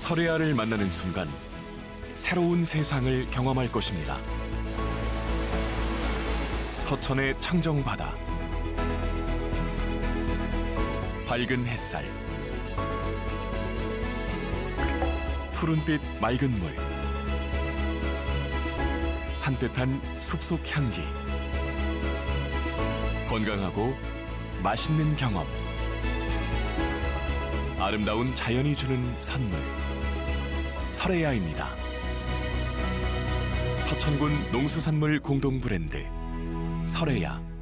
설혜아를 만나는 순간 새로운 세상을 경험할 것입니다. 서천의 청정바다, 밝은 햇살, 푸른빛 맑은 물, 산뜻한 숲속 향기, 건강하고 맛있는 경험, 아름다운 자연이 주는 선물, 설혜아입니다. 서천군 농수산물 공동 브랜드 설혜아.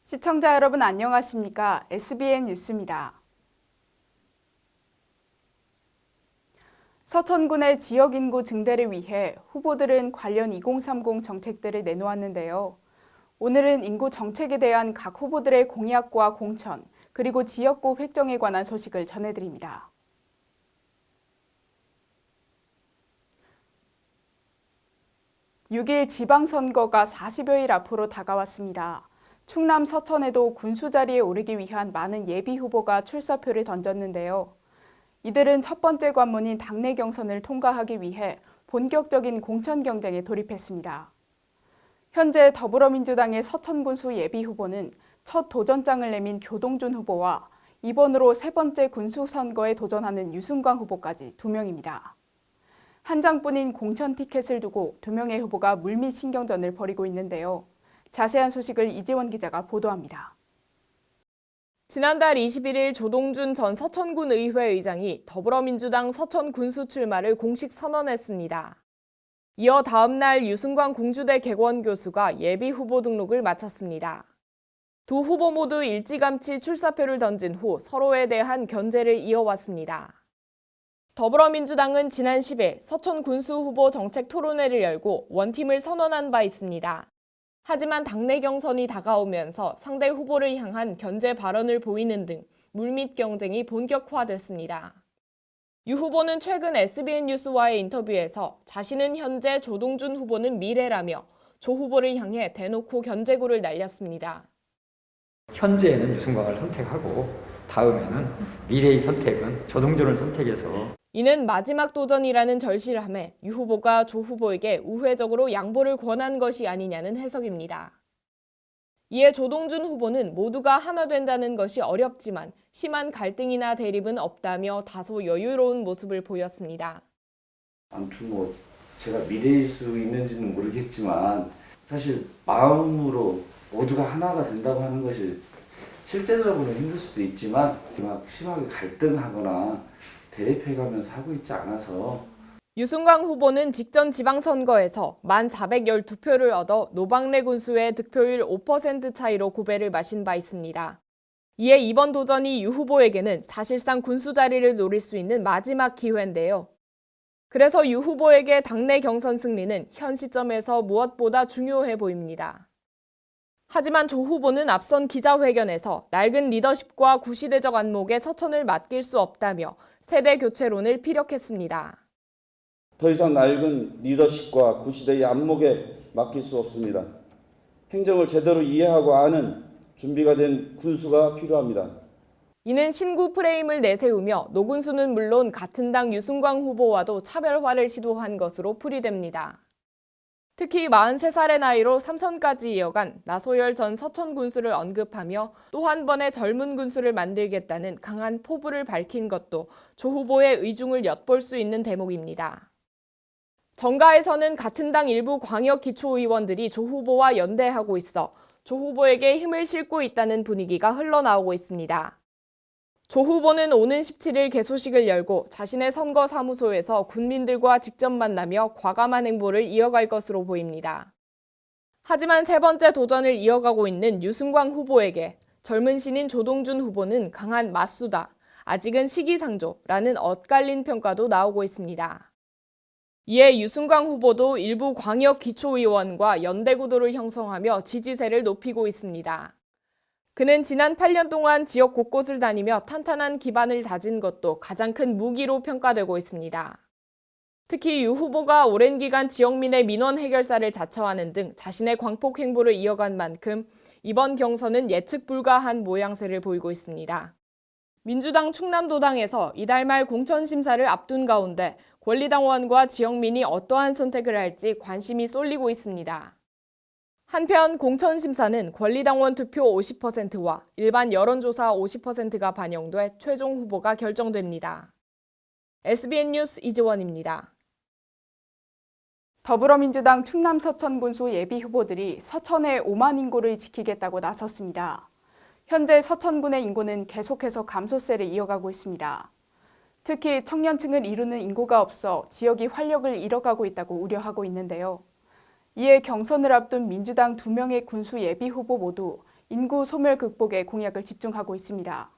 시청자 여러분 안녕하십니까? SBN 뉴스입니다. 서천군의 지역 인구 증대를 위해 후보들은 관련 2030 정책들을 내놓았는데요. 오늘은 인구 정책에 대한 각 후보들의 공약과 공천, 그리고 지역구 획정에 관한 소식을 전해드립니다. 6일 지방선거가 40여일 앞으로 다가왔습니다. 충남 서천에도 군수 자리에 오르기 위한 많은 예비 후보가 출사표를 던졌는데요. 이들은 첫 번째 관문인 당내 경선을 통과하기 위해 본격적인 공천 경쟁에 돌입했습니다. 현재 더불어민주당의 서천 군수 예비 후보는 첫 도전장을 내민 조동준 후보와 이번으로 세 번째 군수 선거에 도전하는 유승광 후보까지 2명입니다. 한 장뿐인 공천 티켓을 두고 2명의 후보가 물밑 신경전을 벌이고 있는데요. 자세한 소식을 이지원 기자가 보도합니다. 지난달 21일 조동준 전 서천군 의회 의장이 더불어민주당 서천 군수 출마를 공식 선언했습니다. 이어 다음 날 유승광 공주대 객원 교수가 예비 후보 등록을 마쳤습니다. 두 후보 모두 일찌감치 출사표를 던진 후 서로에 대한 견제를 이어왔습니다. 더불어민주당은 지난 10일 서천 군수 후보 정책 토론회를 열고 원팀을 선언한 바 있습니다. 하지만 당내 경선이 다가오면서 상대 후보를 향한 견제 발언을 보이는 등 물밑 경쟁이 본격화됐습니다. 유 후보는 최근 SBN 뉴스와의 인터뷰에서 자신은 현재, 조동준 후보는 미래라며 조 후보를 향해 대놓고 견제구를 날렸습니다. 현재에는 유승광을 선택하고 다음에는 미래의 선택은 조동준을 선택해서 이는 마지막 도전이라는 절실함에 유 후보가 조 후보에게 우회적으로 양보를 권한 것이 아니냐는 해석입니다. 이에 조동준 후보는 모두가 하나 된다는 것이 어렵지만 심한 갈등이나 대립은 없다며 다소 여유로운 모습을 보였습니다. 아무튼 제가 미래일 수 있는지는 모르겠지만 사실 마음으로 모두가 하나가 된다고 하는 것이 실제적으로는 힘들 수도 있지만 막 심하게 갈등하거나 대립해가면서 하고 있지 않아서. 유승광 후보는 직전 지방선거에서 1,412표를 얻어 노방래 군수의 득표율 5% 차이로 고배를 마신 바 있습니다. 이에 이번 도전이 유 후보에게는 사실상 군수 자리를 노릴 수 있는 마지막 기회인데요. 그래서 유 후보에게 당내 경선 승리는 현 시점에서 무엇보다 중요해 보입니다. 하지만 조 후보는 앞선 기자회견에서 낡은 리더십과 구시대적 안목에 서천을 맡길 수 없다며 세대 교체론을 피력했습니다. 더 이상 낡은 리더십과 구시대의 안목에 맡길 수 없습니다. 행정을 제대로 이해하고 아는 준비가 된 군수가 필요합니다. 이는 신구 프레임을 내세우며 노군수는 물론 같은 당 유승광 후보와도 차별화를 시도한 것으로 풀이됩니다. 특히 43살의 나이로 3선까지 이어간 나소열 전 서천 군수를 언급하며 또 한 번의 젊은 군수를 만들겠다는 강한 포부를 밝힌 것도 조 후보의 의중을 엿볼 수 있는 대목입니다. 정가에서는 같은 당 일부 광역 기초의원들이 조 후보와 연대하고 있어 조 후보에게 힘을 싣고 있다는 분위기가 흘러나오고 있습니다. 조 후보는 오는 17일 개소식을 열고 자신의 선거 사무소에서 군민들과 직접 만나며 과감한 행보를 이어갈 것으로 보입니다. 하지만 세 번째 도전을 이어가고 있는 유승광 후보에게 젊은 신인 조동준 후보는 강한 맞수다, 아직은 시기상조라는 엇갈린 평가도 나오고 있습니다. 이에 유승광 후보도 일부 광역 기초의원과 연대구도를 형성하며 지지세를 높이고 있습니다. 그는 지난 8년 동안 지역 곳곳을 다니며 탄탄한 기반을 다진 것도 가장 큰 무기로 평가되고 있습니다. 특히 유 후보가 오랜 기간 지역민의 민원 해결사를 자처하는 등 자신의 광폭 행보를 이어간 만큼 이번 경선은 예측 불가한 모양새를 보이고 있습니다. 민주당 충남도당에서 이달 말 공천심사를 앞둔 가운데 권리당원과 지역민이 어떠한 선택을 할지 관심이 쏠리고 있습니다. 한편 공천심사는 권리당원 투표 50%와 일반 여론조사 50%가 반영돼 최종 후보가 결정됩니다. SBN 뉴스 이지원입니다. 더불어민주당 충남 서천군수 예비후보들이 서천의 5만 인구를 지키겠다고 나섰습니다. 현재 서천군의 인구는 계속해서 감소세를 이어가고 있습니다. 특히 청년층을 이루는 인구가 없어 지역이 활력을 잃어가고 있다고 우려하고 있는데요. 이에 경선을 앞둔 민주당 2명의 군수 예비후보 모두 인구 소멸 극복에 공약을 집중하고 있습니다.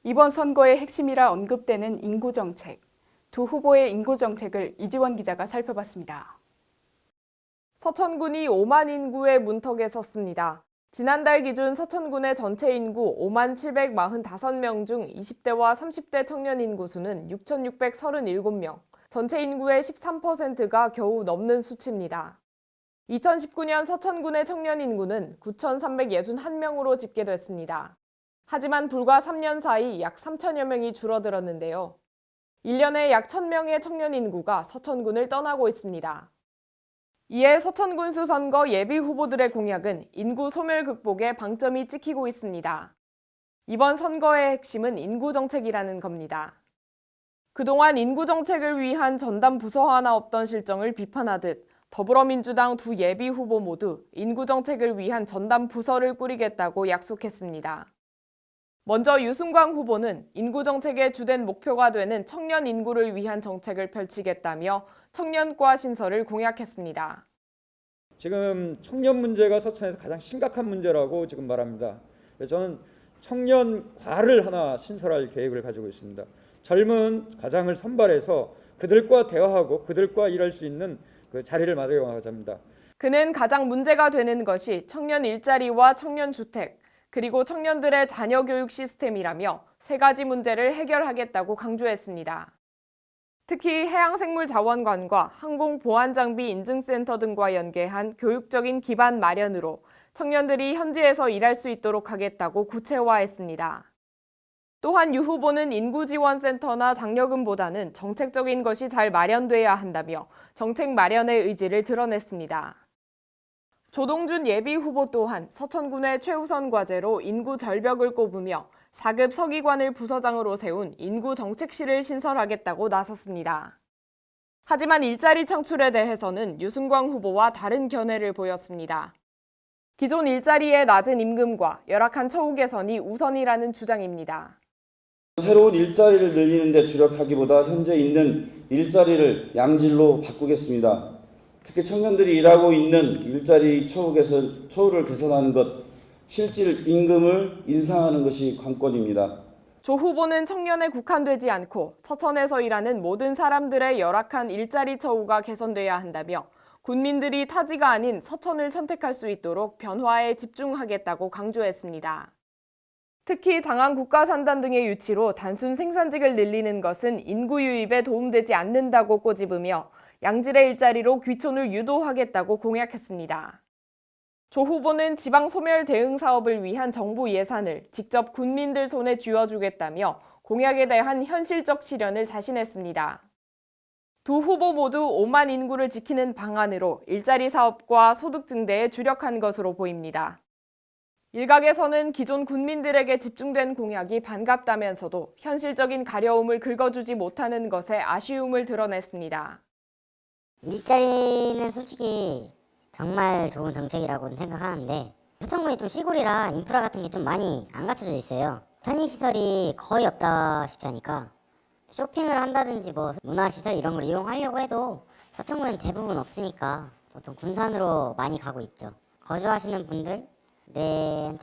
이번 선거의 핵심이라 언급되는 인구정책, 두 후보의 인구정책을 이지원 기자가 살펴봤습니다. 서천군이 5만 인구의 문턱에 섰습니다. 지난달 기준 서천군의 전체 인구 5만 745명 중 20대와 30대 청년 인구 수는 6,637명, 전체 인구의 13%가 겨우 넘는 수치입니다. 2019년 서천군의 청년 인구는 9,361명으로 집계됐습니다. 하지만 불과 3년 사이 약 3천여 명이 줄어들었는데요. 1년에 약 1,000명의 청년 인구가 서천군을 떠나고 있습니다. 이에 서천군수 선거 예비 후보들의 공약은 인구 소멸 극복에 방점이 찍히고 있습니다. 이번 선거의 핵심은 인구 정책이라는 겁니다. 그동안 인구 정책을 위한 전담 부서 하나 없던 실정을 비판하듯 더불어민주당 두 예비 후보 모두 인구 정책을 위한 전담 부서를 꾸리겠다고 약속했습니다. 먼저 유승광 후보는 인구 정책의 주된 목표가 되는 청년 인구를 위한 정책을 펼치겠다며 청년과 신설을 공약했습니다. 지금 청년 문제가 서천에서 가장 심각한 문제라고 지금 말합니다. 그래서 저는 청년과를 하나 신설할 계획을 가지고 있습니다. 젊은 가장을 선발해서 그들과 대화하고 그들과 일할 수 있는 그 자리를 마련하고자 합니다. 그는 가장 문제가 되는 것이 청년 일자리와 청년 주택, 그리고 청년들의 자녀 교육 시스템이라며 세 가지 문제를 해결하겠다고 강조했습니다. 특히 해양생물자원관과 항공보안장비 인증센터 등과 연계한 교육적인 기반 마련으로 청년들이 현지에서 일할 수 있도록 하겠다고 구체화했습니다. 또한 유 후보는 인구지원센터나 장려금보다는 정책적인 것이 잘 마련돼야 한다며 정책 마련의 의지를 드러냈습니다. 조동준 예비 후보 또한 서천군의 최우선 과제로 인구 절벽을 꼽으며 4급 서기관을 부서장으로 세운 인구정책실을 신설하겠다고 나섰습니다. 하지만 일자리 창출에 대해서는 유승광 후보와 다른 견해를 보였습니다. 기존 일자리의 낮은 임금과 열악한 처우 개선이 우선이라는 주장입니다. 새로운 일자리를 늘리는 데 주력하기보다 현재 있는 일자리를 양질로 바꾸겠습니다. 특히 청년들이 일하고 있는 일자리 처우를 개선하는 것, 실질 임금을 인상하는 것이 관건입니다. 조 후보는 청년에 국한되지 않고 서천에서 일하는 모든 사람들의 열악한 일자리 처우가 개선돼야 한다며 군민들이 타지가 아닌 서천을 선택할 수 있도록 변화에 집중하겠다고 강조했습니다. 특히 장안 국가산단 등의 유치로 단순 생산직을 늘리는 것은 인구 유입에 도움되지 않는다고 꼬집으며 양질의 일자리로 귀촌을 유도하겠다고 공약했습니다. 조 후보는 지방 소멸 대응 사업을 위한 정부 예산을 직접 군민들 손에 쥐어주겠다며 공약에 대한 현실적 실현을 자신했습니다. 두 후보 모두 5만 인구를 지키는 방안으로 일자리 사업과 소득 증대에 주력한 것으로 보입니다. 일각에서는 기존 군민들에게 집중된 공약이 반갑다면서도 현실적인 가려움을 긁어주지 못하는 것에 아쉬움을 드러냈습니다. 일자리는 솔직히 정말 좋은 정책이라고 생각하는데 서천군이 좀 시골이라 인프라 같은 게 좀 많이 안 갖춰져 있어요. 편의시설이 거의 없다시피 하니까 쇼핑을 한다든지 뭐 문화시설 이런 걸 이용하려고 해도 서천구에는 대부분 없으니까 보통 군산으로 많이 가고 있죠. 거주하시는 분들한테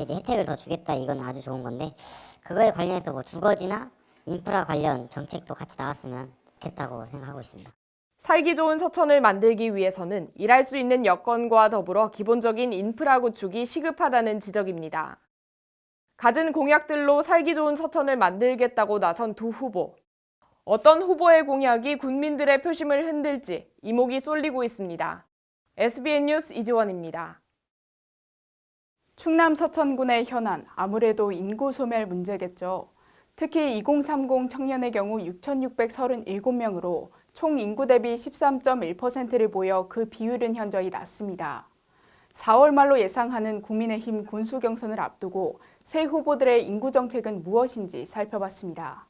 이제 혜택을 더 주겠다, 이건 아주 좋은 건데, 그거에 관련해서 뭐 주거지나 인프라 관련 정책도 같이 나왔으면 좋겠다고 생각하고 있습니다. 살기 좋은 서천을 만들기 위해서는 일할 수 있는 여건과 더불어 기본적인 인프라 구축이 시급하다는 지적입니다. 갖은 공약들로 살기 좋은 서천을 만들겠다고 나선 두 후보. 어떤 후보의 공약이 군민들의 표심을 흔들지 이목이 쏠리고 있습니다. SBN 뉴스 이지원입니다. 충남 서천군의 현안, 아무래도 인구 소멸 문제겠죠. 특히 2030 청년의 경우 6,637명으로 총 인구 대비 13.1%를 보여 그 비율은 현저히 낮습니다. 4월 말로 예상하는 국민의힘 군수 경선을 앞두고 새 후보들의 인구 정책은 무엇인지 살펴봤습니다.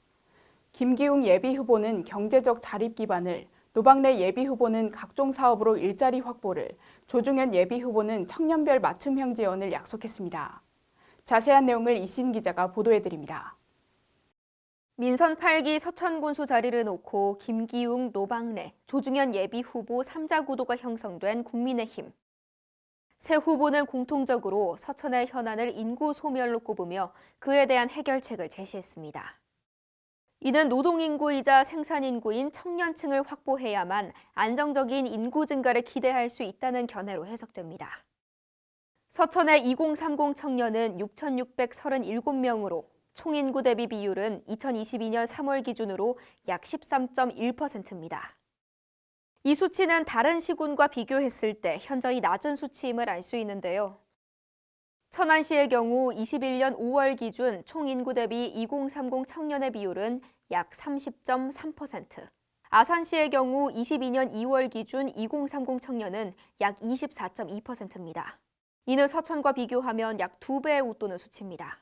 김기웅 예비후보는 경제적 자립 기반을, 노방래 예비후보는 각종 사업으로 일자리 확보를, 조중현 예비후보는 청년별 맞춤형 지원을 약속했습니다. 자세한 내용을 이신 기자가 보도해드립니다. 민선 8기 서천군수 자리를 놓고 김기웅, 노방래, 조중현 예비후보 3자 구도가 형성된 국민의힘. 새 후보는 공통적으로 서천의 현안을 인구 소멸로 꼽으며 그에 대한 해결책을 제시했습니다. 이는 노동인구이자 생산인구인 청년층을 확보해야만 안정적인 인구 증가를 기대할 수 있다는 견해로 해석됩니다. 서천의 2030 청년은 6,637명으로 총인구 대비 비율은 2022년 3월 기준으로 약 13.1%입니다. 이 수치는 다른 시군과 비교했을 때 현저히 낮은 수치임을 알 수 있는데요. 천안시의 경우 21년 5월 기준 총인구 대비 2030 청년의 비율은 약 30.3%, 아산시의 경우 22년 2월 기준 2030 청년은 약 24.2%입니다. 이는 서천과 비교하면 약 2배에 웃도는 수치입니다.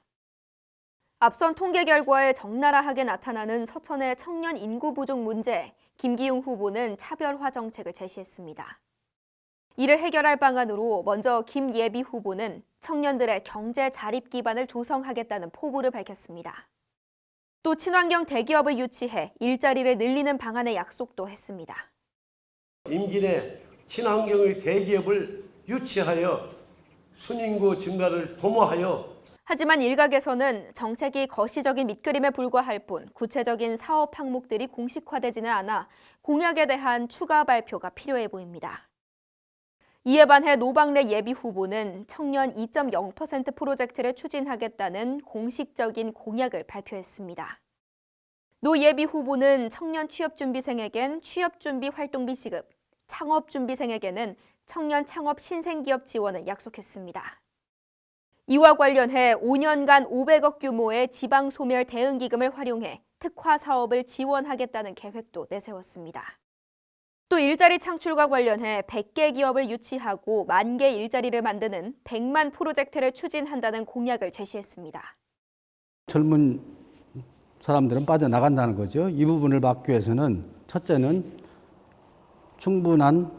앞선 통계 결과에 적나라하게 나타나는 서천의 청년 인구 부족 문제, 김기웅 후보는 차별화 정책을 제시했습니다. 이를 해결할 방안으로 먼저 김 예비 후보는 청년들의 경제 자립 기반을 조성하겠다는 포부를 밝혔습니다. 또 친환경 대기업을 유치해 일자리를 늘리는 방안의 약속도 했습니다. 임기 내 친환경의 대기업을 유치하여 순인구 증가를 도모하여, 하지만 일각에서는 정책이 거시적인 밑그림에 불과할 뿐 구체적인 사업 항목들이 공식화되지는 않아 공약에 대한 추가 발표가 필요해 보입니다. 이에 반해 노방래 예비 후보는 청년 2.0% 프로젝트를 추진하겠다는 공식적인 공약을 발표했습니다. 노 예비 후보는 청년 취업준비생에겐 취업준비 활동비 지급, 창업준비생에게는 청년 창업 신생기업 지원을 약속했습니다. 이와 관련해 5년간 500억 규모의 지방소멸 대응기금을 활용해 특화 사업을 지원하겠다는 계획도 내세웠습니다. 또 일자리 창출과 관련해 100개 기업을 유치하고 10,000개 일자리를 만드는 100만 프로젝트를 추진한다는 공약을 제시했습니다. 젊은 사람들은 빠져나간다는 거죠. 이 부분을 막기 위해서는 첫째는 충분한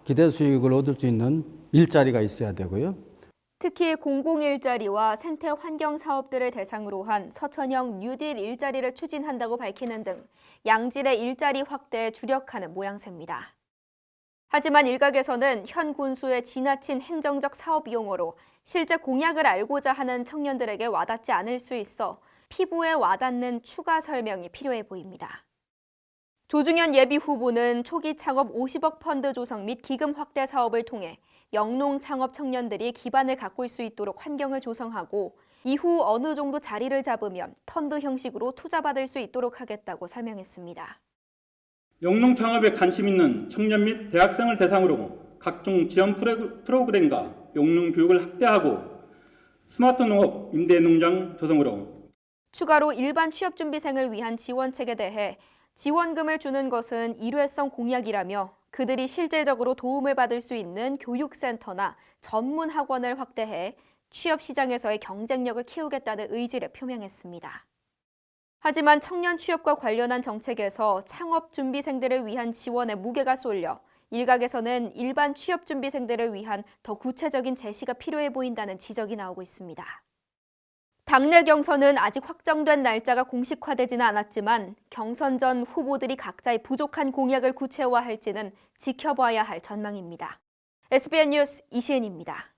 기대 수익을 얻을 수 있는 일자리가 있어야 되고요. 특히 공공일자리와 생태환경 사업들을 대상으로 한 서천형 뉴딜 일자리를 추진한다고 밝히는 등 양질의 일자리 확대에 주력하는 모양새입니다. 하지만 일각에서는 현 군수의 지나친 행정적 사업 용어로 실제 공약을 알고자 하는 청년들에게 와닿지 않을 수 있어 피부에 와닿는 추가 설명이 필요해 보입니다. 조중현 예비 후보는 초기 창업 50억 펀드 조성 및 기금 확대 사업을 통해 영농 창업 청년들이 기반을 가꿀 수 있도록 환경을 조성하고 이후 어느 정도 자리를 잡으면 펀드 형식으로 투자받을 수 있도록 하겠다고 설명했습니다. 영농 창업에 관심 있는 청년 및 대학생을 대상으로 각종 지원 프로그램과 영농 교육을 확대하고 스마트 농업 임대 농장 조성으로 추가로 일반 취업준비생을 위한 지원책에 대해 지원금을 주는 것은 일회성 공약이라며 그들이 실질적으로 도움을 받을 수 있는 교육센터나 전문 학원을 확대해 취업 시장에서의 경쟁력을 키우겠다는 의지를 표명했습니다. 하지만 청년 취업과 관련한 정책에서 창업 준비생들을 위한 지원에 무게가 쏠려 일각에서는 일반 취업 준비생들을 위한 더 구체적인 제시가 필요해 보인다는 지적이 나오고 있습니다. 당내 경선은 아직 확정된 날짜가 공식화되지는 않았지만 경선 전 후보들이 각자의 부족한 공약을 구체화할지는 지켜봐야 할 전망입니다. SBN 뉴스 이시은입니다.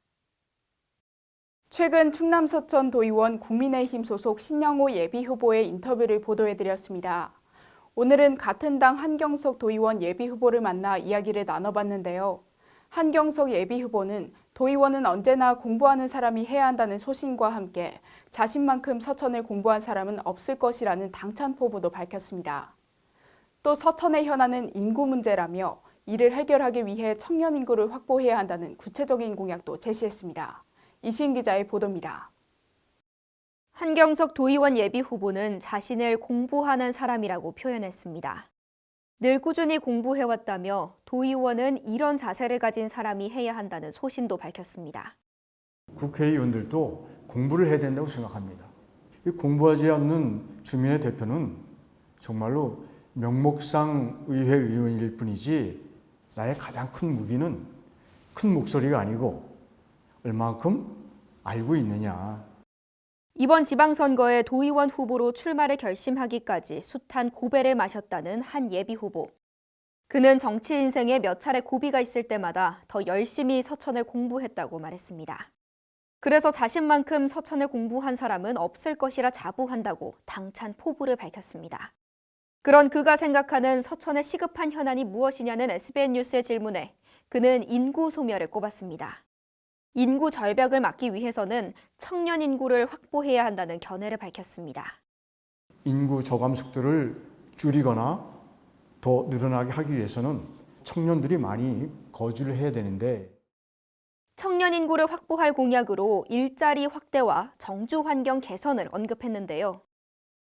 최근 충남 서천 도의원 국민의힘 소속 신영호 예비후보의 인터뷰를 보도해드렸습니다. 오늘은 같은 당 한경석 도의원 예비후보를 만나 이야기를 나눠봤는데요. 한경석 예비후보는 도의원은 언제나 공부하는 사람이 해야 한다는 소신과 함께 자신만큼 서천을 공부한 사람은 없을 것이라는 당찬 포부도 밝혔습니다. 또 서천의 현안은 인구 문제라며 이를 해결하기 위해 청년 인구를 확보해야 한다는 구체적인 공약도 제시했습니다. 이시은 기자의 보도입니다. 한경석 도의원 예비후보는 자신을 공부하는 사람이라고 표현했습니다. 늘 꾸준히 공부해왔다며 도의원은 이런 자세를 가진 사람이 해야 한다는 소신도 밝혔습니다. 국회의원들도 공부를 해야 된다고 생각합니다. 이 공부하지 않는 주민의 대표는 정말로 명목상 의회 의원일 뿐이지 나의 가장 큰 무기는 큰 목소리가 아니고 얼마만큼 알고 있느냐. 이번 지방선거에 도의원 후보로 출마를 결심하기까지 숱한 고배를 마셨다는 한 예비후보. 그는 정치 인생에 몇 차례 고비가 있을 때마다 더 열심히 서천을 공부했다고 말했습니다. 그래서 자신만큼 서천을 공부한 사람은 없을 것이라 자부한다고 당찬 포부를 밝혔습니다. 그런 그가 생각하는 서천의 시급한 현안이 무엇이냐는 SBN 뉴스의 질문에 그는 인구 소멸을 꼽았습니다. 인구 절벽을 막기 위해서는 청년 인구를 확보해야 한다는 견해를 밝혔습니다. 인구 저감 속도를 줄이거나 더 늘어나게 하기 위해서는 청년들이 많이 거주를 해야 되는데 청년 인구를 확보할 공약으로 일자리 확대와 정주 환경 개선을 언급했는데요.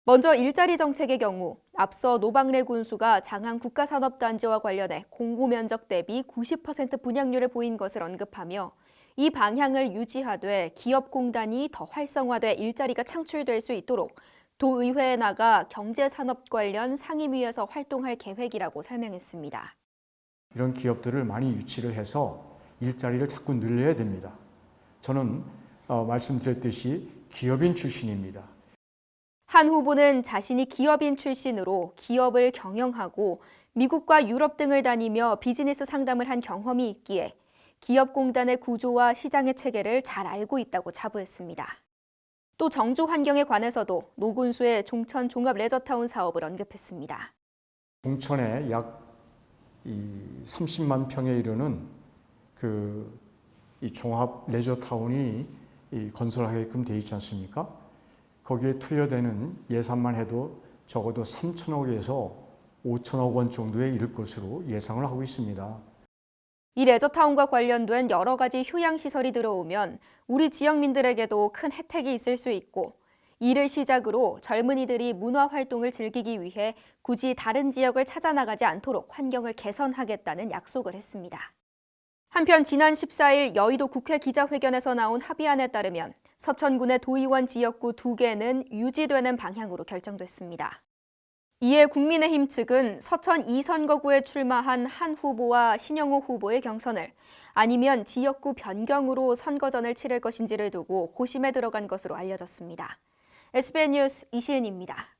먼저 일자리 정책의 경우 앞서 노방래 군수가 장안 국가산업단지와 관련해 공고 면적 대비 90% 분양률을 보인 것을 언급하며 이 방향을 유지하되 기업공단이 더 활성화돼 일자리가 창출될 수 있도록 도의회에 나가 경제산업 관련 상임위에서 활동할 계획이라고 설명했습니다. 이런 기업들을 많이 유치를 해서 일자리를 자꾸 늘려야 됩니다. 저는 말씀드렸듯이 기업인 출신입니다. 한 후보는 자신이 기업인 출신으로 기업을 경영하고 미국과 유럽 등을 다니며 비즈니스 상담을 한 경험이 있기에 기업공단의 구조와 시장의 체계를 잘 알고 있다고 자부했습니다. 또 정주 환경에 관해서도 노 군수의 종천 종합 레저타운 사업을 언급했습니다. 종천에 약 30만 평에 이르는 이 종합 레저타운이 건설하게끔 돼 있지 않습니까? 거기에 투여되는 예산만 해도 적어도 3천억에서 5천억 원 정도에 이를 것으로 예상을 하고 있습니다. 이 레저타운과 관련된 여러 가지 휴양시설이 들어오면 우리 지역민들에게도 큰 혜택이 있을 수 있고 이를 시작으로 젊은이들이 문화활동을 즐기기 위해 굳이 다른 지역을 찾아 나가지 않도록 환경을 개선하겠다는 약속을 했습니다. 한편 지난 14일 여의도 국회 기자회견에서 나온 합의안에 따르면 서천군의 도의원 지역구 2개는 유지되는 방향으로 결정됐습니다. 이에 국민의힘 측은 서천 2선거구에 출마한 한 후보와 신영호 후보의 경선을 아니면 지역구 변경으로 선거전을 치를 것인지를 두고 고심에 들어간 것으로 알려졌습니다. SBN 뉴스 이시은입니다.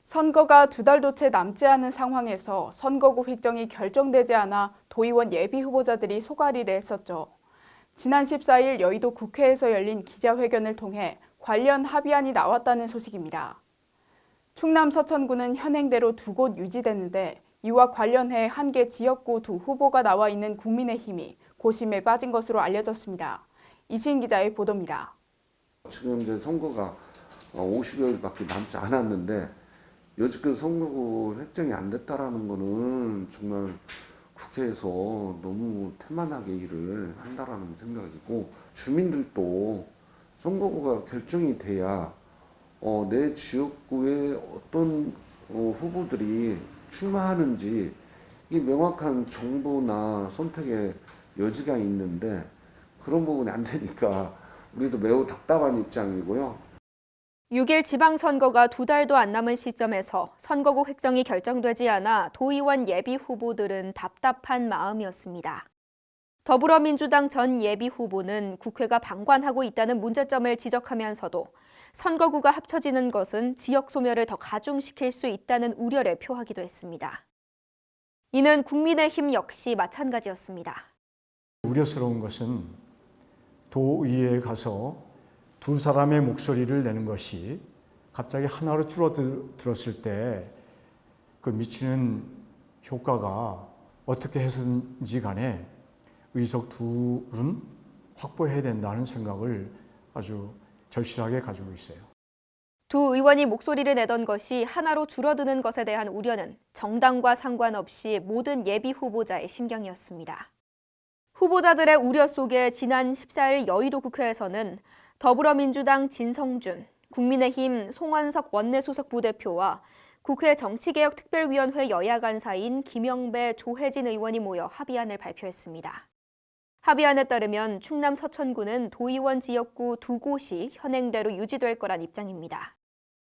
선거가 2달도 채 남지 않은 상황에서 선거구 획정이 결정되지 않아 도의원 예비 후보자들이 소가리를 했었죠. 지난 14일 여의도 국회에서 열린 기자회견을 통해 관련 합의안이 나왔다는 소식입니다. 충남 서천구는 현행대로 2곳 유지되는데 이와 관련해 한 개 지역구 2 후보가 나와 있는 국민의힘이 고심에 빠진 것으로 알려졌습니다. 이시은 기자의 보도입니다. 지금 이제 선거가 50여일밖에 남지 않았는데 여지껏 선거구 획정이 안 됐다라는 거는 정말 국회에서 너무 태만하게 일을 한다라는 생각이고 주민들도 선거구가 결정이 돼야 내 지역구에 어떤 후보들이 출마하는지 이 명확한 정보나 선택의 여지가 있는데 그런 부분이 안 되니까 우리도 매우 답답한 입장이고요. 6일 지방선거가 2달도 안 남은 시점에서 선거구 획정이 결정되지 않아 도의원 예비 후보들은 답답한 마음이었습니다. 더불어민주당 전 예비후보는 국회가 방관하고 있다는 문제점을 지적하면서도 선거구가 합쳐지는 것은 지역 소멸을 더 가중시킬 수 있다는 우려를 표하기도 했습니다. 이는 국민의힘 역시 마찬가지였습니다. 우려스러운 것은 도의회에 가서 두 사람의 목소리를 내는 것이 갑자기 하나로 줄어들었을 때 그 미치는 효과가 어떻게 해서든지 간에 의석 둘은 확보해야 된다는 생각을 아주 절실하게 가지고 있어요. 두 의원이 목소리를 내던 것이 하나로 줄어드는 것에 대한 우려는 정당과 상관없이 모든 예비 후보자의 심경이었습니다. 후보자들의 우려 속에 지난 14일 여의도 국회에서는 더불어민주당 진성준, 국민의힘 송원석 원내수석 부대표와 국회 정치개혁특별위원회 여야 간사인 김영배, 조혜진 의원이 모여 합의안을 발표했습니다. 합의안에 따르면 충남 서천군은 도의원 지역구 두 곳이 현행대로 유지될 거란 입장입니다.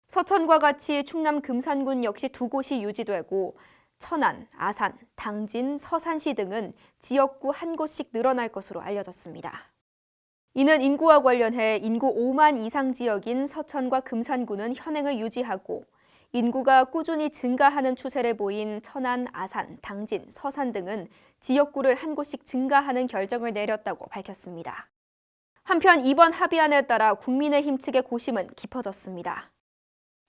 서천과 같이 충남 금산군 역시 두 곳이 유지되고 천안, 아산, 당진, 서산시 등은 지역구 한 곳씩 늘어날 것으로 알려졌습니다. 이는 인구와 관련해 인구 5만 이상 지역인 서천과 금산군은 현행을 유지하고 인구가 꾸준히 증가하는 추세를 보인 천안, 아산, 당진, 서산 등은 지역구를 한 곳씩 증가하는 결정을 내렸다고 밝혔습니다. 한편 이번 합의안에 따라 국민의힘 측의 고심은 깊어졌습니다.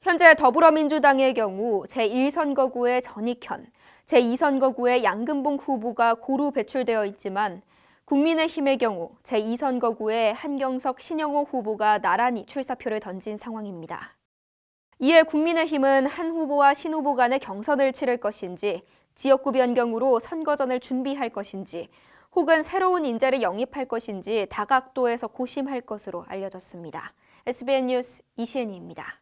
현재 더불어민주당의 경우 제1선거구에 전익현, 제2선거구에 양금봉 후보가 고루 배출되어 있지만 국민의힘의 경우 제2선거구에 한경석, 신영호 후보가 나란히 출사표를 던진 상황입니다. 이에 국민의힘은 한 후보와 신 후보 간의 경선을 치를 것인지, 지역구 변경으로 선거전을 준비할 것인지, 혹은 새로운 인재를 영입할 것인지 다각도에서 고심할 것으로 알려졌습니다. SBN 뉴스 이시은입니다.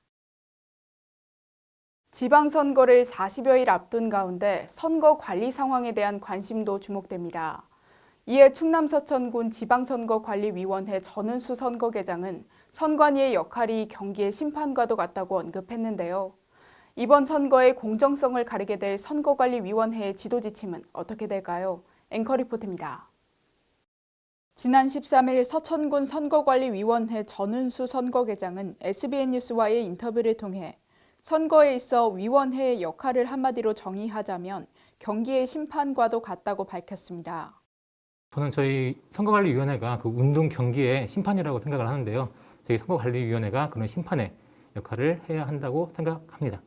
지방선거를 40여일 앞둔 가운데 선거 관리 상황에 대한 관심도 주목됩니다. 이에 충남 서천군 지방선거관리위원회 전은수 선거계장은 선관위의 역할이 경기의 심판과도 같다고 언급했는데요. 이번 선거의 공정성을 가르게 될 선거관리위원회의 지도 지침은 어떻게 될까요? 앵커 리포트입니다. 지난 13일 서천군 선거관리위원회 전은수 선거계장은 SBN 뉴스와의 인터뷰를 통해 선거에 있어 위원회의 역할을 한마디로 정의하자면 경기의 심판과도 같다고 밝혔습니다. 저는 저희 선거관리위원회가 그 운동 경기의 심판이라고 생각을 하는데요. 저희 선거관리위원회가 그런 심판의 역할을 해야 한다고 생각합니다.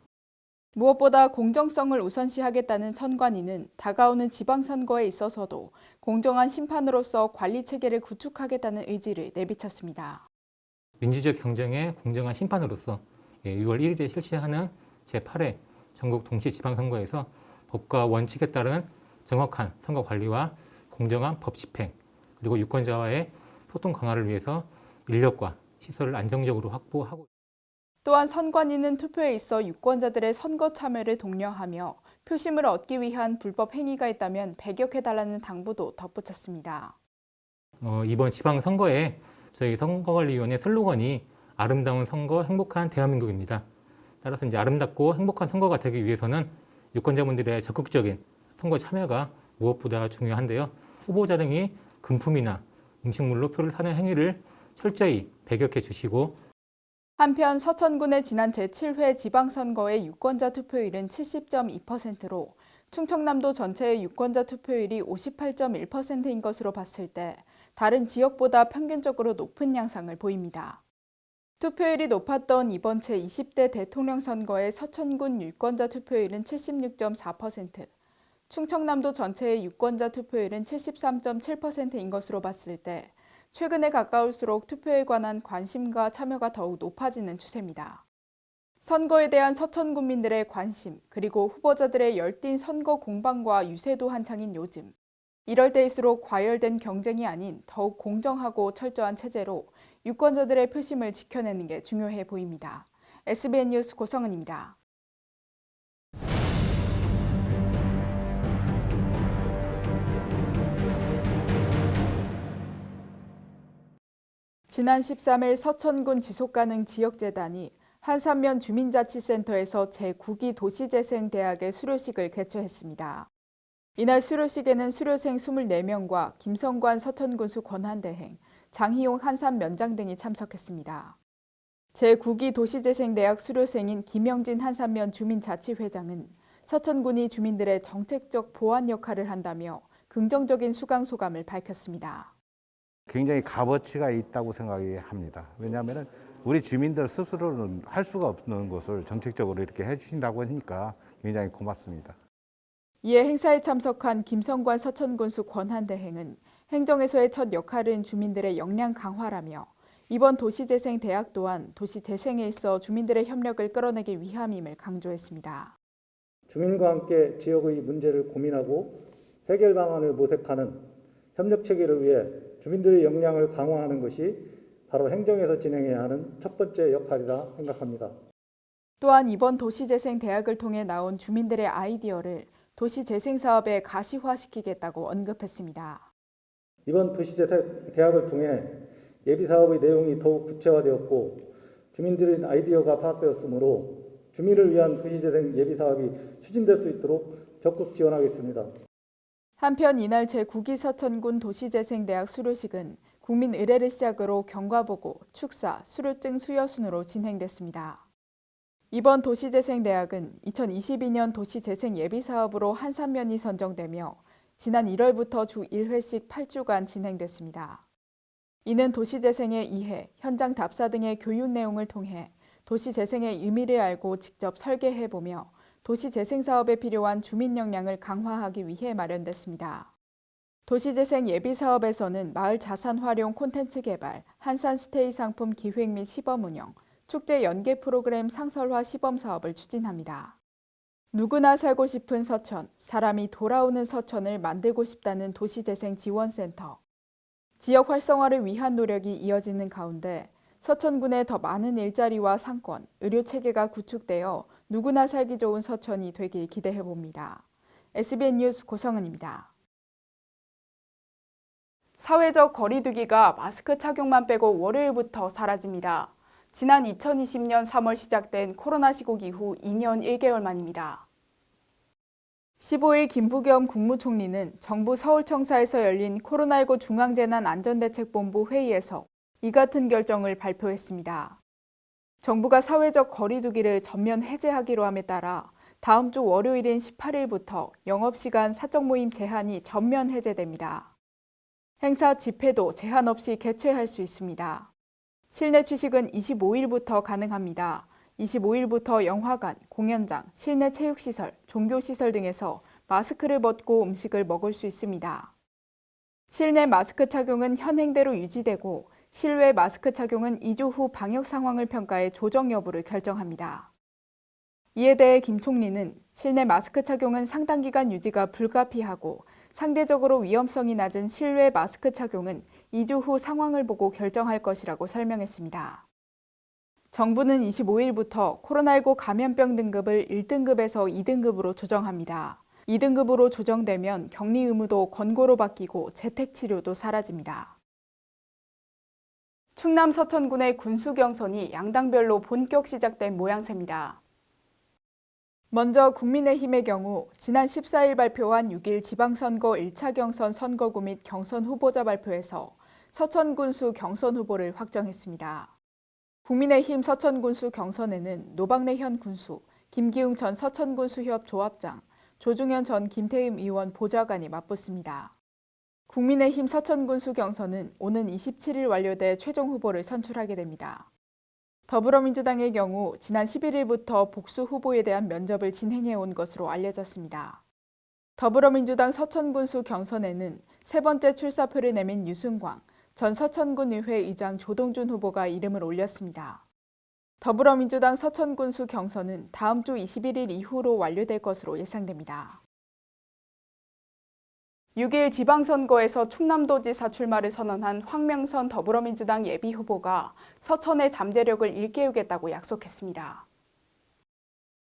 무엇보다 공정성을 우선시하겠다는 선관위는 다가오는 지방선거에 있어서도 공정한 심판으로서 관리체계를 구축하겠다는 의지를 내비쳤습니다. 민주적 경쟁의 공정한 심판으로서 6월 1일에 실시하는 제8회 전국 동시지방선거에서 법과 원칙에 따른 정확한 선거관리와 공정한 법 집행, 그리고 유권자와의 소통 강화를 위해서 인력과 시설을 안정적으로 확보하고 또한 선관위는 투표에 있어 유권자들의 선거 참여를 독려하며 표심을 얻기 위한 불법 행위가 있다면 배격해달라는 당부도 덧붙였습니다. 이번 지방선거에 저희 선거관리위원회 슬로건이 아름다운 선거, 행복한 대한민국입니다. 따라서 이제 아름답고 행복한 선거가 되기 위해서는 유권자분들의 적극적인 선거 참여가 무엇보다 중요한데요. 후보자 등이 금품이나 음식물로 표를 사는 행위를 철저히 배격해 주시고 한편 서천군의 지난 제7회 지방선거의 유권자 투표율은 70.2%로 충청남도 전체의 유권자 투표율이 58.1%인 것으로 봤을 때 다른 지역보다 평균적으로 높은 양상을 보입니다. 투표율이 높았던 이번 제20대 대통령 선거의 서천군 유권자 투표율은 76.4%, 충청남도 전체의 유권자 투표율은 73.7%인 것으로 봤을 때 최근에 가까울수록 투표에 관한 관심과 참여가 더욱 높아지는 추세입니다. 선거에 대한 서천 군민들의 관심, 그리고 후보자들의 열띤 선거 공방과 유세도 한창인 요즘. 이럴 때일수록 과열된 경쟁이 아닌 더욱 공정하고 철저한 체제로 유권자들의 표심을 지켜내는 게 중요해 보입니다. SBN 뉴스 고성은입니다. 지난 13일 서천군 지속가능지역재단이 한산면 주민자치센터에서 제9기 도시재생대학의 수료식을 개최했습니다. 이날 수료식에는 수료생 24명과 김성관 서천군수 권한대행, 장희용 한산면장 등이 참석했습니다. 제9기 도시재생대학 수료생인 김영진 한산면 주민자치회장은 서천군이 주민들의 정책적 보완 역할을 한다며 긍정적인 수강 소감을 밝혔습니다. 굉장히 값어치가 있다고 생각합니다. 왜냐하면 우리 주민들 스스로는 할 수가 없는 것을 정책적으로 이렇게 해주신다고 하니까 굉장히 고맙습니다. 이에 행사에 참석한 김성관 서천군수 권한대행은 행정에서의 첫 역할은 주민들의 역량 강화라며 이번 도시재생대학 또한 도시재생에 있어 주민들의 협력을 끌어내기 위함임을 강조했습니다. 주민과 함께 지역의 문제를 고민하고 해결 방안을 모색하는 협력 체계를 위해 주민들의 역량을 강화하는 것이 바로 행정에서 진행해야 하는 첫 번째 역할이라 생각합니다. 또한 이번 도시재생대학을 통해 나온 주민들의 아이디어를 도시재생사업에 가시화시키겠다고 언급했습니다. 이번 도시재생대학을 통해 예비사업의 내용이 더욱 구체화되었고 주민들의 아이디어가 파악되었으므로 주민을 위한 도시재생 예비사업이 추진될 수 있도록 적극 지원하겠습니다. 한편 이날 제9기 서천군 도시재생대학 수료식은 국민 의례를 시작으로 경과보고, 축사, 수료증 수여 순으로 진행됐습니다. 이번 도시재생대학은 2022년 도시재생 예비사업으로 한산면이 선정되며 지난 1월부터 주 1회씩 8주간 진행됐습니다. 이는 도시재생의 이해, 현장 답사 등의 교육 내용을 통해 도시재생의 의미를 알고 직접 설계해보며 도시재생사업에 필요한 주민 역량을 강화하기 위해 마련됐습니다. 도시재생 예비사업에서는 마을 자산 활용 콘텐츠 개발, 한산 스테이 상품 기획 및 시범 운영, 축제 연계 프로그램 상설화 시범 사업을 추진합니다. 누구나 살고 싶은 서천, 사람이 돌아오는 서천을 만들고 싶다는 도시재생 지원센터. 지역 활성화를 위한 노력이 이어지는 가운데 서천군에 더 많은 일자리와 상권, 의료 체계가 구축되어 누구나 살기 좋은 서천이 되길 기대해봅니다. SBN 뉴스 고성은입니다. 사회적 거리두기가 마스크 착용만 빼고 월요일부터 사라집니다. 지난 2020년 3월 시작된 코로나 시국 이후 2년 1개월 만입니다. 15일 김부겸 국무총리는 정부 서울청사에서 열린 코로나19 중앙재난안전대책본부 회의에서 이 같은 결정을 발표했습니다. 정부가 사회적 거리두기를 전면 해제하기로 함에 따라 다음 주 월요일인 18일부터 영업시간 사적 모임 제한이 전면 해제됩니다. 행사 집회도 제한 없이 개최할 수 있습니다. 실내 취식은 25일부터 가능합니다. 25일부터 영화관, 공연장, 실내 체육시설, 종교시설 등에서 마스크를 벗고 음식을 먹을 수 있습니다. 실내 마스크 착용은 현행대로 유지되고 실외 마스크 착용은 2주 후 방역 상황을 평가해 조정 여부를 결정합니다. 이에 대해 김 총리는 실내 마스크 착용은 상당 기간 유지가 불가피하고 상대적으로 위험성이 낮은 실외 마스크 착용은 2주 후 상황을 보고 결정할 것이라고 설명했습니다. 정부는 25일부터 코로나19 감염병 등급을 1등급에서 2등급으로 조정합니다. 2등급으로 조정되면 격리 의무도 권고로 바뀌고 재택치료도 사라집니다. 충남 서천군의 군수경선이 양당별로 본격 시작된 모양새입니다. 먼저 국민의힘의 경우 지난 14일 발표한 6일 지방선거 1차 경선 선거구 및 경선 후보자 발표에서 서천군수 경선 후보를 확정했습니다. 국민의힘 서천군수 경선에는 노방래 현 군수, 김기웅 전 서천군수협 조합장, 조중현 전 김태흠 의원 보좌관이 맞붙습니다. 국민의힘 서천군수 경선은 오는 27일 완료돼 최종 후보를 선출하게 됩니다. 더불어민주당의 경우 지난 11일부터 복수 후보에 대한 면접을 진행해온 것으로 알려졌습니다. 더불어민주당 서천군수 경선에는 세 번째 출사표를 내민 유승광 전 서천군의회 의장 조동준 후보가 이름을 올렸습니다. 더불어민주당 서천군수 경선은 다음 주 21일 이후로 완료될 것으로 예상됩니다. 6일 지방선거에서 충남도지사 출마를 선언한 황명선 더불어민주당 예비후보가 서천의 잠재력을 일깨우겠다고 약속했습니다.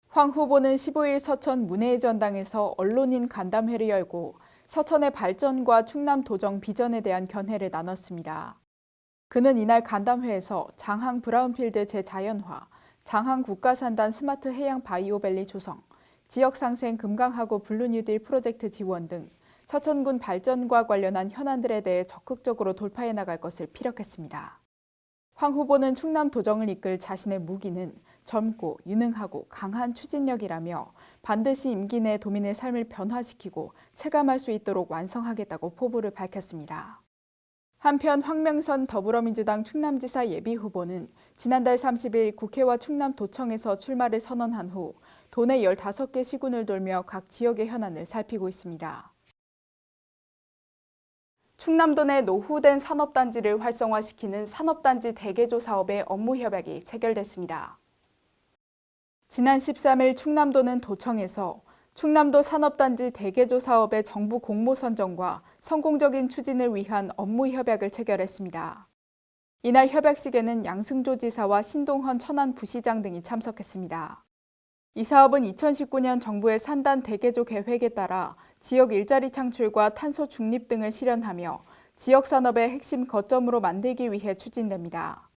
황 후보는 15일 서천 문해의 전당에서 언론인 간담회를 열고 서천의 발전과 충남 도정 비전에 대한 견해를 나눴습니다. 그는 이날 간담회에서 장항 브라운필드 재자연화, 장항 국가산단 스마트 해양 바이오밸리 조성, 지역상생 금강하구 블루뉴딜 프로젝트 지원 등 서천군 발전과 관련한 현안들에 대해 적극적으로 돌파해 나갈 것을 피력했습니다. 황 후보는 충남 도정을 이끌 자신의 무기는 젊고 유능하고 강한 추진력이라며 반드시 임기 내 도민의 삶을 변화시키고 체감할 수 있도록 완성하겠다고 포부를 밝혔습니다. 한편 황명선 더불어민주당 충남지사 예비후보는 지난달 30일 국회와 충남도청에서 출마를 선언한 후 도내 15개 시군을 돌며 각 지역의 현안을 살피고 있습니다. 충남도 내 노후된 산업단지를 활성화시키는 산업단지 대개조 사업의 업무 협약이 체결됐습니다. 지난 13일 충남도는 도청에서 충남도 산업단지 대개조 사업의 정부 공모 선정과 성공적인 추진을 위한 업무 협약을 체결했습니다. 이날 협약식에는 양승조 지사와 신동헌 천안부시장 등이 참석했습니다. 이 사업은 2019년 정부의 산단 대개조 계획에 따라 지역 일자리 창출과 탄소 중립 등을 실현하며 지역 산업의 핵심 거점으로 만들기 위해 추진됩니다.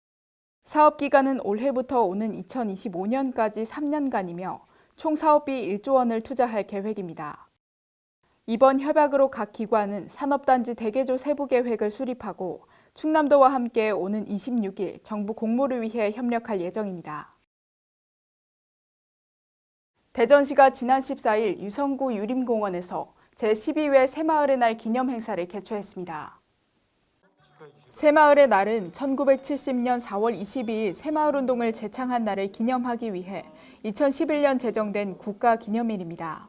사업 기간은 올해부터 오는 2025년까지 3년간이며 총 사업비 1조 원을 투자할 계획입니다. 이번 협약으로 각 기관은 산업단지 대개조 세부 계획을 수립하고 충남도와 함께 오는 26일 정부 공모를 위해 협력할 예정입니다. 대전시가 지난 14일 유성구 유림공원에서 제12회 새마을의 날 기념 행사를 개최했습니다. 새마을의 날은 1970년 4월 22일 새마을운동을 제창한 날을 기념하기 위해 2011년 제정된 국가기념일입니다.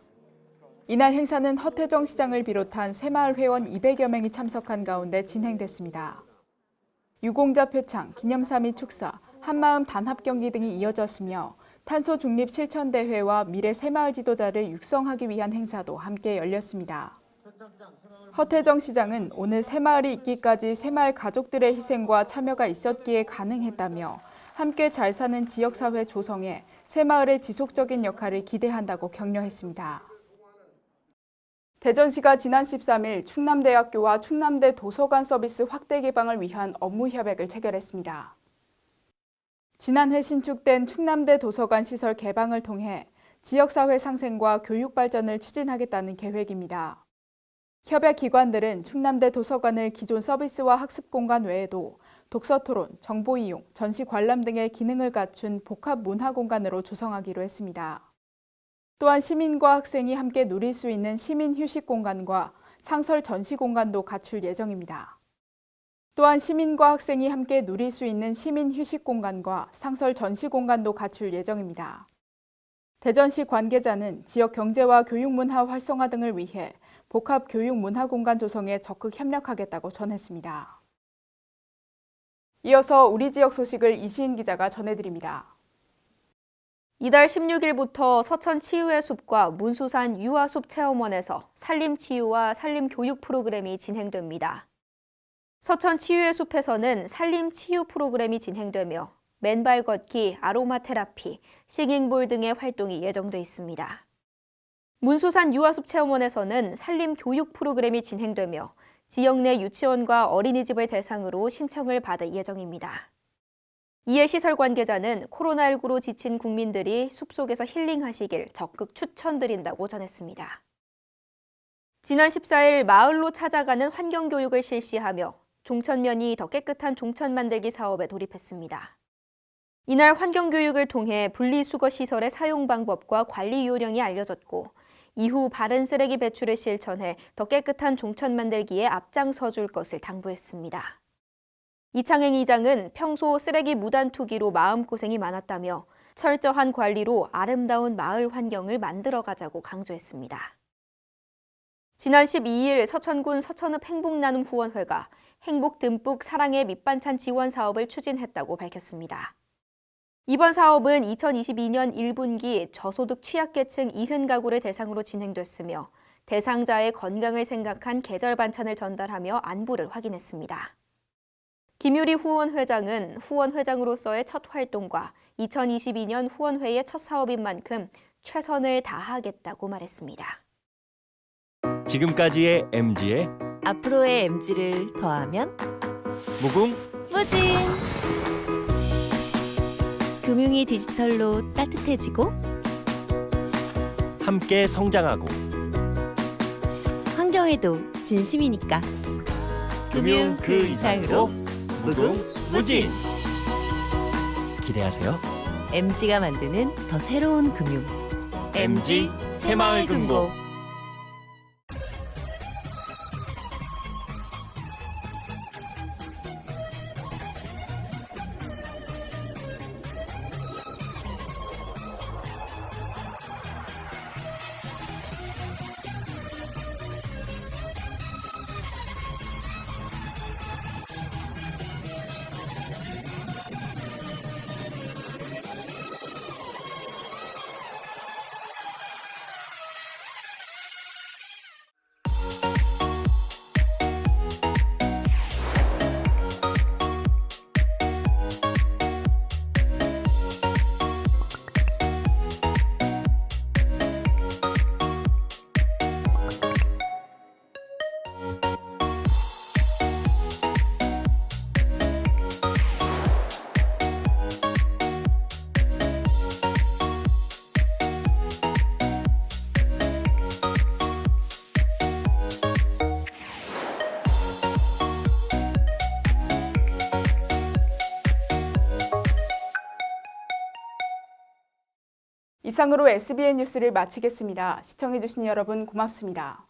이날 행사는 허태정 시장을 비롯한 새마을 회원 200여 명이 참석한 가운데 진행됐습니다. 유공자 표창, 기념사 및 축사, 한마음 단합 경기 등이 이어졌으며 탄소 중립 실천 대회와 미래 새마을 지도자를 육성하기 위한 행사도 함께 열렸습니다. 허태정 시장은 오늘 새마을이 있기까지 새마을 가족들의 희생과 참여가 있었기에 가능했다며 함께 잘 사는 지역사회 조성에 새마을의 지속적인 역할을 기대한다고 격려했습니다. 대전시가 지난 13일 충남대학교와 충남대 도서관 서비스 확대 개방을 위한 업무 협약을 체결했습니다. 지난해 신축된 충남대 도서관 시설 개방을 통해 지역사회 상생과 교육 발전을 추진하겠다는 계획입니다. 협약 기관들은 충남대 도서관을 기존 서비스와 학습 공간 외에도 독서 토론, 정보 이용, 전시 관람 등의 기능을 갖춘 복합 문화 공간으로 조성하기로 했습니다. 또한 시민과 학생이 함께 누릴 수 있는 시민 휴식 공간과 상설 전시 공간도 갖출 예정입니다. 또한 시민과 학생이 함께 누릴 수 있는 시민 휴식 공간과 상설 전시 공간도 갖출 예정입니다. 대전시 관계자는 지역 경제와 교육 문화 활성화 등을 위해 복합 교육 문화 공간 조성에 적극 협력하겠다고 전했습니다. 이어서 우리 지역 소식을 이시은 기자가 전해드립니다. 이달 16일부터 서천 치유의 숲과 문수산 유아숲 체험원에서 산림치유와 산림교육 프로그램이 진행됩니다. 서천 치유의 숲에서는 산림치유 프로그램이 진행되며 맨발 걷기, 아로마 테라피, 싱잉볼 등의 활동이 예정돼 있습니다. 문수산 유아숲 체험원에서는 산림교육 프로그램이 진행되며 지역 내 유치원과 어린이집을 대상으로 신청을 받을 예정입니다. 이에 시설 관계자는 코로나19로 지친 국민들이 숲속에서 힐링하시길 적극 추천드린다고 전했습니다. 지난 14일 마을로 찾아가는 환경교육을 실시하며 종천면이 더 깨끗한 종천 만들기 사업에 돌입했습니다. 이날 환경교육을 통해 분리수거시설의 사용 방법과 관리 요령이 알려졌고 이후 바른 쓰레기 배출을 실천해 더 깨끗한 종천 만들기에 앞장서 줄 것을 당부했습니다. 이창행 이장은 평소 쓰레기 무단 투기로 마음고생이 많았다며 철저한 관리로 아름다운 마을 환경을 만들어가자고 강조했습니다. 지난 12일 서천군 서천읍 행복나눔 후원회가 행복 듬뿍 사랑의 밑반찬 지원 사업을 추진했다고 밝혔습니다. 이번 사업은 2022년 1분기 저소득 취약계층 70가구를 대상으로 진행됐으며 대상자의 건강을 생각한 계절 반찬을 전달하며 안부를 확인했습니다. 김유리 후원회장은 후원회장으로서의 첫 활동과 2022년 후원회의 첫 사업인 만큼 최선을 다하겠다고 말했습니다. 지금까지의 MG의 앞으로의 MG를 더하면 무궁 무진. 금융이 디지털로 따뜻해지고 함께 성장하고 환경에도 진심이니까. 금융 그 이상으로 무궁무진. 기대하세요. MG가 만드는 더 새로운 금융. MG 새마을금고. 이상으로 SBN 뉴스를 마치겠습니다. 시청해주신 여러분 고맙습니다.